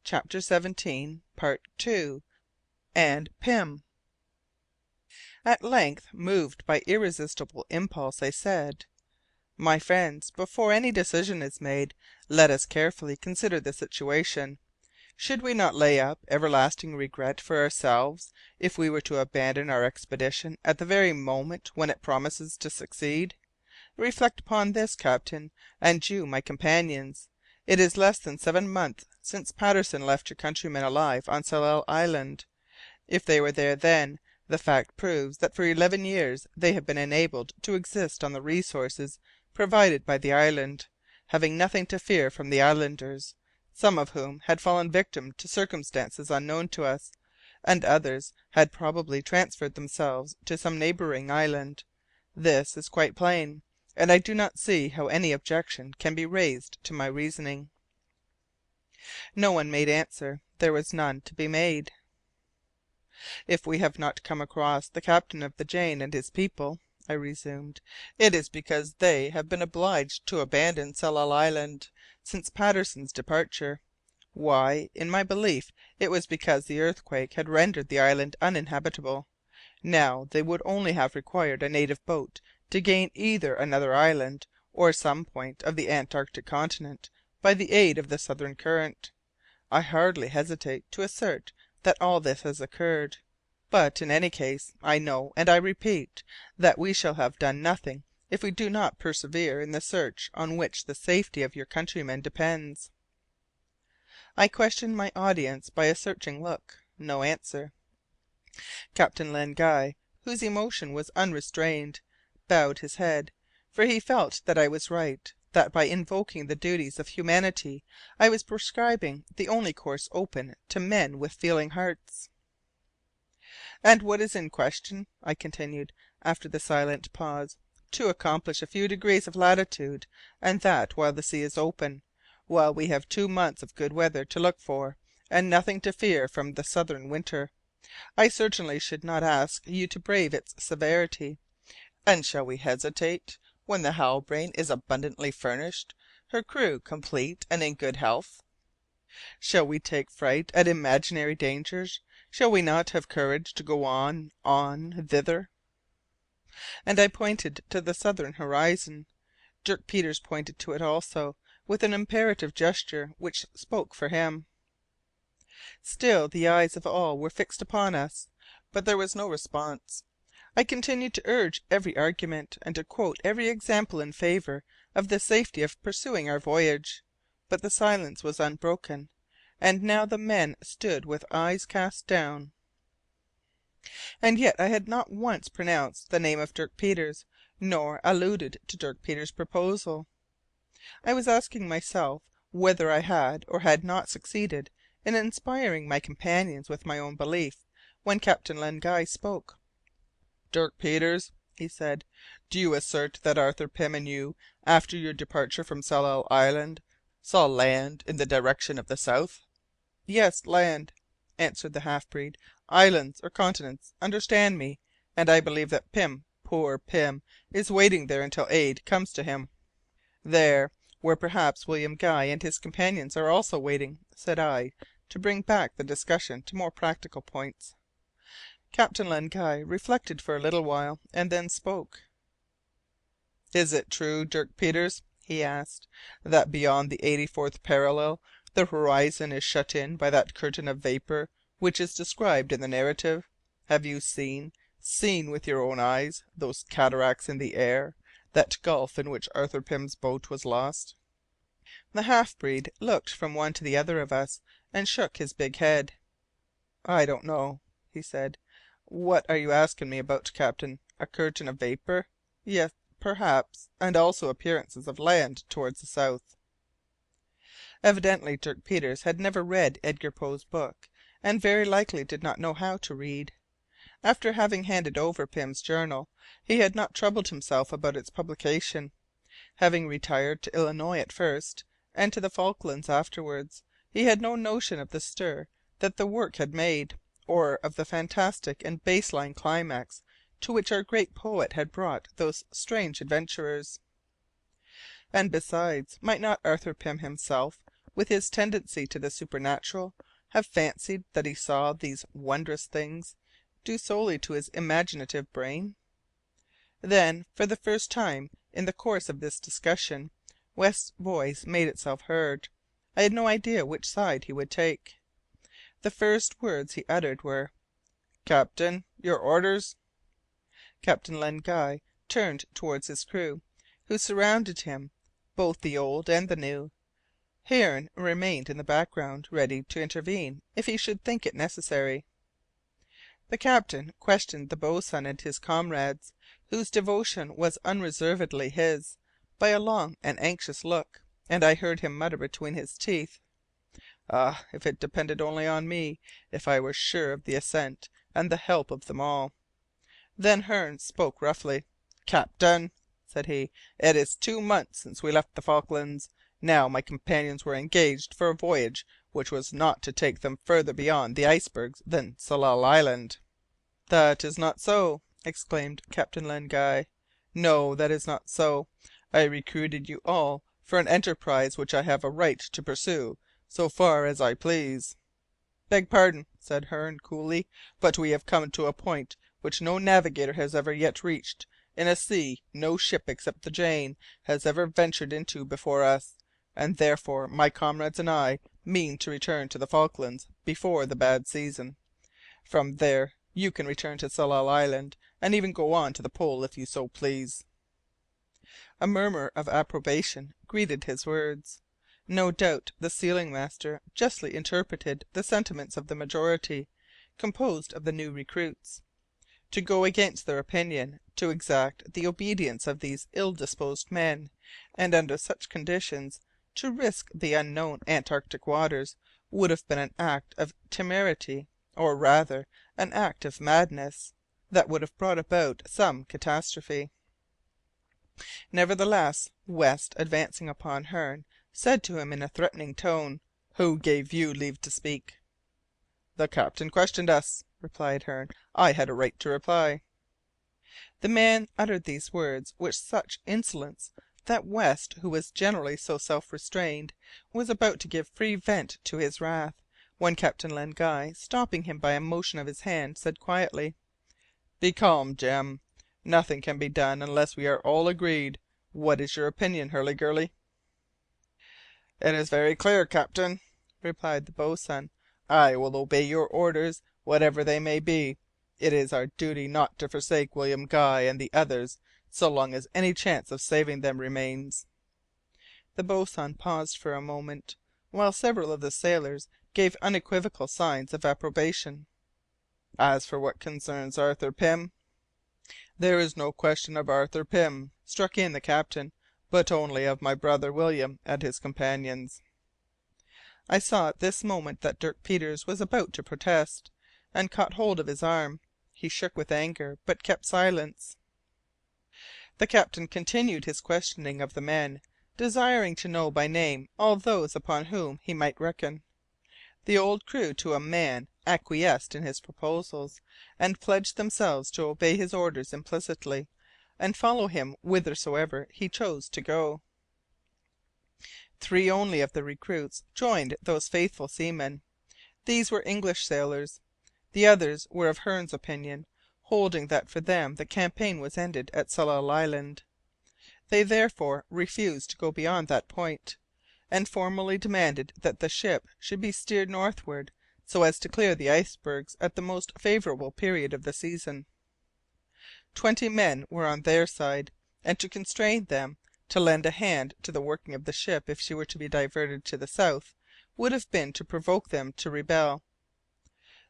CHAPTER 17 Part 2 and Pym. At length, moved by irresistible impulse, I said: "My friends, before any decision is made, let us carefully consider the situation. Should we not lay up everlasting regret for ourselves if we were to abandon our expedition at the very moment when it promises to succeed? Reflect upon this, captain, and you, my companions. It is less than 7 months since Patterson left your countrymen alive on Tsalal Island. If they were there then, the fact proves that for 11 years they have been enabled to exist on the resources provided by the island, having nothing to fear from the islanders, some of whom had fallen victim to circumstances unknown to us, and others had probably transferred themselves to some neighbouring island. This is quite plain, and I do not see how any objection can be raised to my reasoning." No one made answer. There was none to be made. "If we have not come across the captain of the Jane and his people," I resumed, "it is because they have been obliged to abandon Tsalal Island since Patterson's departure. Why? In my belief it was because the earthquake had rendered the island uninhabitable. Now they would only have required a native boat to gain either another island or some point of the Antarctic continent by the aid of the southern current. I hardly hesitate to assert that all this has occurred. But in any case, I know, and I repeat, that we shall have done nothing if we do not persevere in the search on which the safety of your countrymen depends." I questioned my audience by a searching look. No answer. Captain Len Guy, whose emotion was unrestrained, bowed his head, for he felt that I was right, that by invoking the duties of humanity I was prescribing the only course open to men with feeling hearts. "And what is in question?" I continued, after the silent pause. "To accomplish a few degrees of latitude, and that while the sea is open, while we have 2 months of good weather to look for, and nothing to fear from the southern winter. I certainly should not ask you to brave its severity. And shall we hesitate when the Halbrane is abundantly furnished, her crew complete and in good health? Shall we take fright at imaginary dangers? Shall we not have courage to go on thither?" And I pointed to the southern horizon. Dirk Peters pointed to it also, with an imperative gesture which spoke for him. Still the eyes of all were fixed upon us, but there was no response. I continued to urge every argument, and to quote every example in favour of the safety of pursuing our voyage, but the silence was unbroken, and now the men stood with eyes cast down. And yet I had not once pronounced the name of Dirk Peters, nor alluded to Dirk Peters' proposal. I was asking myself whether I had or had not succeeded in inspiring my companions with my own belief, when Captain Len Guy spoke. "Dirk Peters," he said, "do you assert that Arthur Pym and you, after your departure from Tsalal Island, saw land in the direction of the south?" "Yes, land," answered the half breed. "Islands or continents, understand me. And I believe that Pym, poor Pym, is waiting there until aid comes to him." "There, where perhaps William Guy and his companions are also waiting," said I, to bring back the discussion to more practical points. Captain Len Guy reflected for a little while, and then spoke. "Is it true, Dirk Peters," he asked, "that beyond the 84th parallel the horizon is shut in by that curtain of vapour which is described in the narrative? Have you seen with your own eyes, those cataracts in the air, that gulf in which Arthur Pym's boat was lost?" The half breed looked from one to the other of us, and shook his big head. "I don't know," he said. "What are you asking me about, captain? A curtain of vapour? Yes, perhaps, and also appearances of land towards the south." Evidently Dirk Peters had never read Edgar Poe's book, and very likely did not know how to read. After having handed over Pym's journal, he had not troubled himself about its publication. Having retired to Illinois at first, and to the Falklands afterwards, he had no notion of the stir that the work had made, or of the fantastic and baseless climax to which our great poet had brought those strange adventurers. And besides, might not Arthur Pym himself, with his tendency to the supernatural, have fancied that he saw these wondrous things, due solely to his imaginative brain? Then, for the first time in the course of this discussion, West's voice made itself heard. I had no idea which side he would take. The first words he uttered were, "Captain, your orders?" Captain Len Guy turned towards his crew, who surrounded him, both the old and the new. Hearne remained in the background, ready to intervene if he should think it necessary. The captain questioned the boatswain and his comrades, whose devotion was unreservedly his, by a long and anxious look, and I heard him mutter between his teeth, "Ah, if it depended only on me, if I were sure of the assent and the help of them all!" Then Hearne spoke roughly. "Captain," said he, "it is 2 months since we left the Falklands. Now my companions were engaged for a voyage which was not to take them further beyond the icebergs than Tsalal Island." "That is not so!" exclaimed Captain Len Guy. "No, that is not so. I recruited you all for an enterprise which I have a right to pursue so far as I please." "Beg pardon," said Hearne coolly, "but we have come to a point which no navigator has ever yet reached, in a sea no ship except the Jane has ever ventured into before us, and therefore my comrades and I mean to return to the Falklands before the bad season. From there you can return to Tsalal Island, and even go on to the Pole if you so please." A murmur of approbation greeted his words. No doubt the sealing master justly interpreted the sentiments of the majority, composed of the new recruits. To go against their opinion, to exact the obedience of these ill disposed men, and under such conditions to risk the unknown Antarctic waters, would have been an act of temerity, or rather an act of madness, that would have brought about some catastrophe. Nevertheless, West, advancing upon Hearne, said to him in a threatening tone, "Who gave you leave to speak?" "The captain questioned us," replied Hearne. "I had a right to reply." The man uttered these words with such insolence that West, who was generally so self-restrained, was about to give free vent to his wrath, when Captain Len Guy, stopping him by a motion of his hand, said quietly, "Be calm, Jem. Nothing can be done unless we are all agreed. What is your opinion, Hurliguerly?" "It is very clear, captain," replied the boatswain. "I will obey your orders, whatever they may be. It is our duty not to forsake William Guy and the others so long as any chance of saving them remains." The boatswain paused for a moment, while several of the sailors gave unequivocal signs of approbation. "As for what concerns Arthur Pym—" "There is no question of Arthur Pym," struck in the captain, "but only of my brother William and his companions." I saw at this moment that Dirk Peters was about to protest, and caught hold of his arm. He shook with anger, but kept silence. The captain continued his questioning of the men, desiring to know by name all those upon whom he might reckon. The old crew to a man acquiesced in his proposals, and pledged themselves to obey his orders implicitly, and follow him whithersoever he chose to go. 3 only of the recruits joined those faithful seamen. These were English sailors. The others were of Hearne's opinion, holding that for them the campaign was ended at Tsalal Island. They therefore refused to go beyond that point, and formally demanded that the ship should be steered northward, so as to clear the icebergs at the most favourable period of the season. 20 men were on their side, and to constrain them to lend a hand to the working of the ship if she were to be diverted to the south, would have been to provoke them to rebel.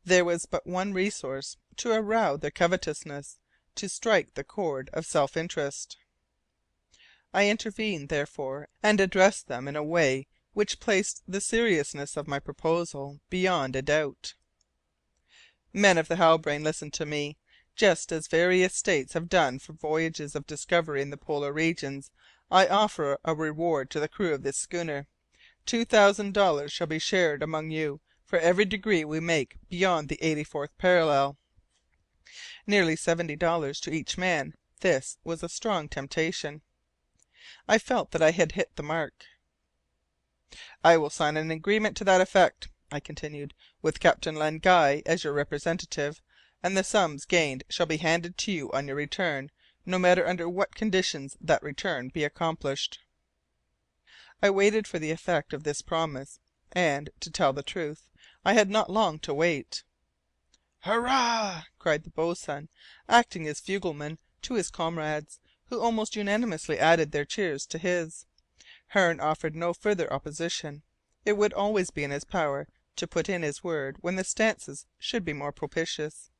There was but one resource to arouse their covetousness, to strike the chord of self-interest. I intervened, therefore, and addressed them in a way which placed the seriousness of my proposal beyond a doubt. "Men of the Halbrane, listen to me. Just as various states have done for voyages of discovery in the polar regions, I offer a reward to the crew of this schooner. $2,000 shall be shared among you for every degree we make beyond the 84th parallel." Nearly $70 to each man. This was a strong temptation. I felt that I had hit the mark. "I will sign an agreement to that effect," I continued, "with Captain Len Guy as your representative, and the sums gained shall be handed to you on your return, no matter under what conditions that return be accomplished." I waited for the effect of this promise, and, to tell the truth, I had not long to wait. "Hurrah!" cried the boatswain, acting as fugleman to his comrades, who almost unanimously added their cheers to his. Hearne offered no further opposition. It would always be in his power to put in his word when the stances should be more propitious.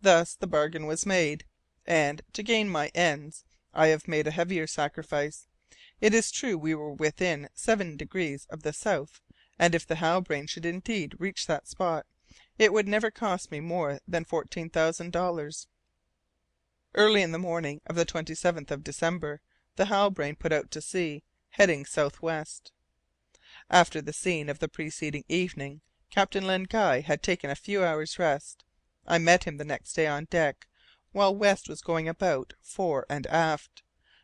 Thus the bargain was made, and, to gain my ends, I have made a heavier sacrifice. It is true we were within 7° of the south, and if the Halbrane should indeed reach that spot, it would never cost me more than $14,000. Early in the morning of the 27th of December, the Halbrane put out to sea, heading south west. After the scene of the preceding evening, Captain Len Guy had taken a few hours' rest. I met him the next day on deck, while West was going about fore and aft,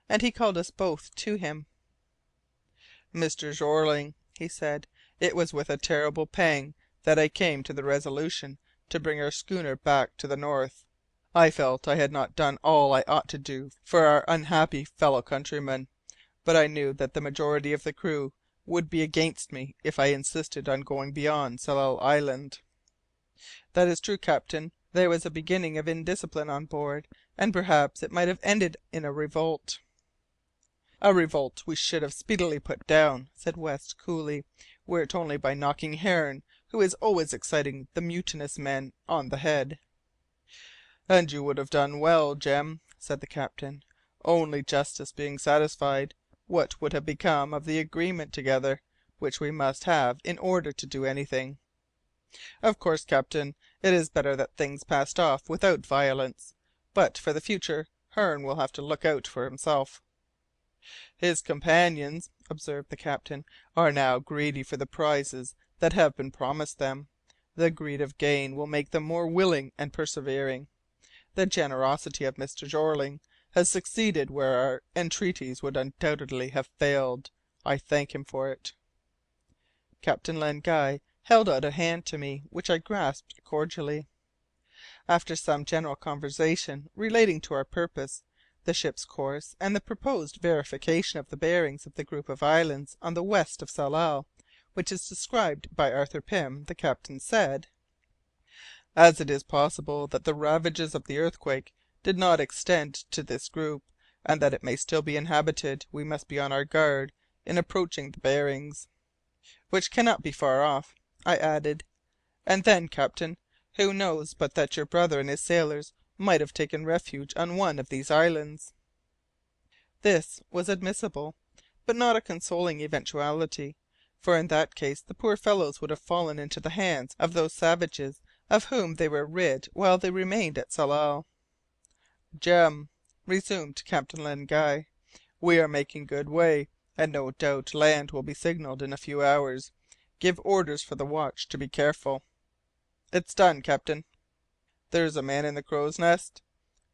and he called us both to him. "Mr. Jeorling," he said, "it was with a terrible pang that I came to the resolution to bring our schooner back to the north. I felt I had not done all I ought to do for our unhappy fellow countrymen, but I knew that the majority of the crew would be against me if I insisted on going beyond Tsalal Island." "That is true, captain. There was a beginning of indiscipline on board, and perhaps it might have ended in a revolt." "A revolt we should have speedily put down," said West, coolly, "were it only by knocking Hearne, who is always exciting the mutinous men, on the head." "And you would have done well, Jem," said the captain. "Only justice being satisfied, what would have become of the agreement together, which we must have in order to do anything? Of course, captain, it is better that things passed off without violence, but for the future Hearne will have to look out for himself." "His companions," observed the captain, "are now greedy for the prizes that have been promised them. The greed of gain will make them more willing and persevering. The generosity of Mr. Jeorling has succeeded where our entreaties would undoubtedly have failed. I thank him for it." Captain Len Guy held out a hand to me, which I grasped cordially. After some general conversation relating to our purpose, the ship's course, and the proposed verification of the bearings of the group of islands on the west of Tsalal, which is described by Arthur Pym, the captain said: "As it is possible that the ravages of the earthquake did not extend to this group, and that it may still be inhabited, we must be on our guard in approaching the bearings." "Which cannot be far off," I added. "And then, captain, who knows but that your brother and his sailors might have taken refuge on one of these islands?" This was admissible, but not a consoling eventuality, for in that case the poor fellows would have fallen into the hands of those savages of whom they were rid while they remained at Tsalal. "Jem," resumed Captain Len Guy, "we are making good way, and no doubt land will be signalled in a few hours. Give orders for the watch to be careful." "It's done, captain." "There's a man in the crow's nest?"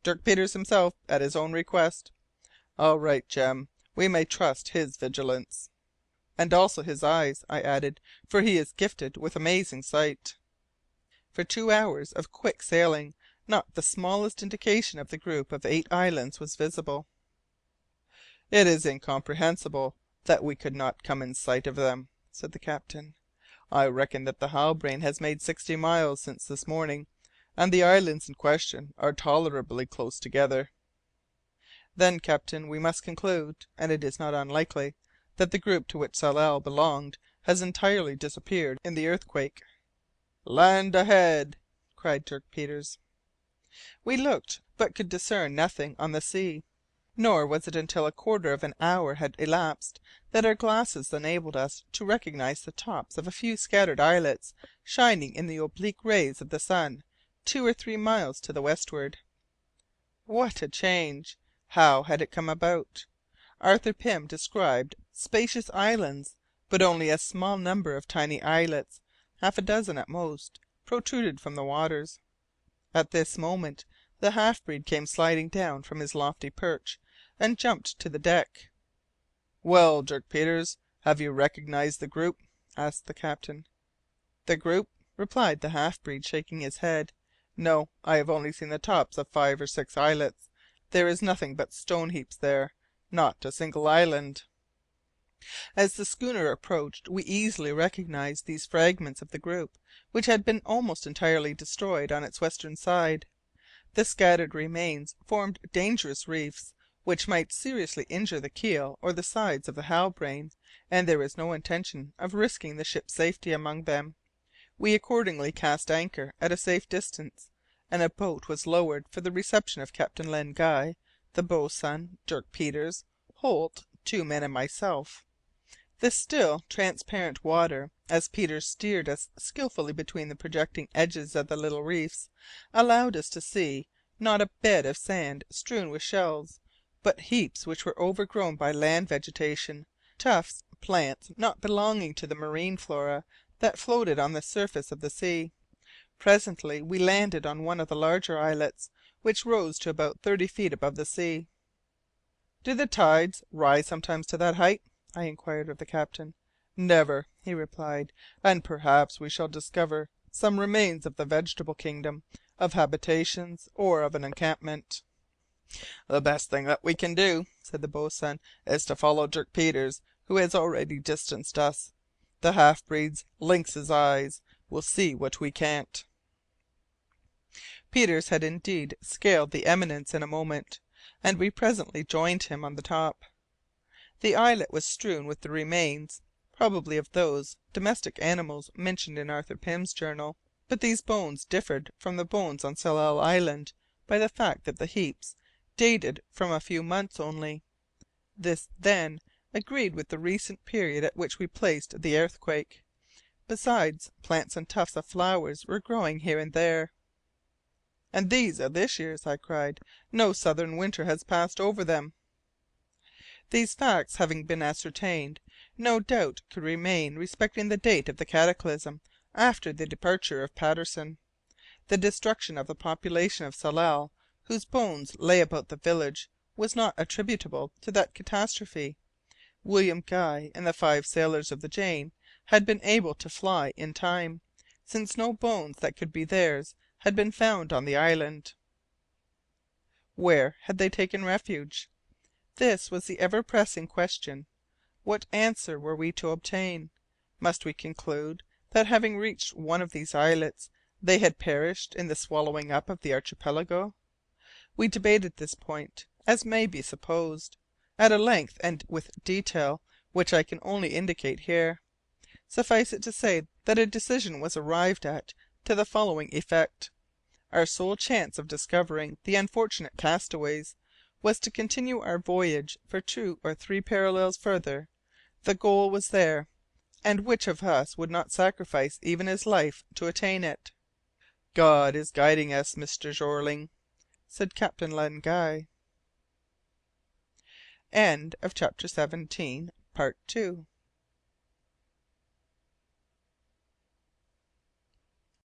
"Dirk Peters himself, at his own request." "All right, Jem, we may trust his vigilance." "And also his eyes," I added, "for he is gifted with amazing sight." For 2 hours of quick sailing, not the smallest indication of the group of 8 islands was visible. "It is incomprehensible that we could not come in sight of them," said the captain. "I reckon that the Halbrane has made 60 miles since this morning, and the islands in question are tolerably close together." "Then, captain, we must conclude, and it is not unlikely, that the group to which Tsalal belonged has entirely disappeared in the earthquake." "Land ahead!" cried Dirk Peters. We looked, but could discern nothing on the sea. Nor was it until a quarter of an hour had elapsed that our glasses enabled us to recognize the tops of a few scattered islets shining in the oblique rays of the sun 2 or 3 miles to the westward. What a change! How had it come about? Arthur Pym described spacious islands, but only a small number of tiny islets, half a dozen at most, protruded from the waters. At this moment the half breed came sliding down from his lofty perch, and jumped to the deck. "Well, Dirk Peters, "Have you recognized the group?" asked the captain. "The group?" replied the half breed, shaking his head. "No, I have only seen the tops of 5 or 6 islets. There is nothing but stone heaps there, not a single island." As the schooner approached we easily recognized these fragments of the group, which had been almost entirely destroyed on its western side. The scattered remains formed dangerous reefs, which might seriously injure the keel or the sides of the Halbrane, and there was no intention of risking the ship's safety among them. We accordingly cast anchor at a safe distance, and a boat was lowered for the reception of Captain Len Guy, the boatswain, Dirk Peters, Holt, 2 men, and myself. The still, transparent water, as Peters steered us skilfully between the projecting edges of the little reefs, allowed us to see, not a bed of sand strewn with shells, but heaps which were overgrown by land vegetation, tufts, plants not belonging to the marine flora that floated on the surface of the sea. Presently we landed on one of the larger islets, which rose to about 30 feet above the sea. "Do the tides rise sometimes to that height?" I inquired of the captain. "Never," he replied, "and perhaps we shall discover some remains of the vegetable kingdom, of habitations, or of an encampment." "The best thing that we can do," said the boatswain, "is to follow Dirk Peters, who has already distanced us. The half breed's lynx's eyes will see what we can't." Peters had indeed scaled the eminence in a moment, and we presently joined him on the top. The islet was strewn with the remains, probably of those domestic animals mentioned in Arthur Pym's journal, but these bones differed from the bones on Tsalal Island by the fact that the heaps dated from a few months only. This, then, agreed with the recent period at which we placed the earthquake. Besides, plants and tufts of flowers were growing here and there. "And these are this year's," I cried. "No southern winter has passed over them." These facts having been ascertained, no doubt could remain respecting the date of the cataclysm after the departure of Patterson. The destruction of the population of Tsalal, whose bones lay about the village, was not attributable to that catastrophe. William Guy and the 5 sailors of the Jane had been able to fly in time, since no bones that could be theirs had been found on the island. Where had they taken refuge? This was the ever pressing question. What answer were we to obtain? Must we conclude that having reached one of these islets, they had perished in the swallowing up of the archipelago? We debated this point, as may be supposed, at a length and with detail which I can only indicate here. Suffice it to say that a decision was arrived at to the following effect. Our sole chance of discovering the unfortunate castaways was to continue our voyage for 2 or 3 parallels further. The goal was there, and which of us would not sacrifice even his life to attain it? "God is guiding us, Mr. Jeorling," said Captain Len Guy. Chapter 17.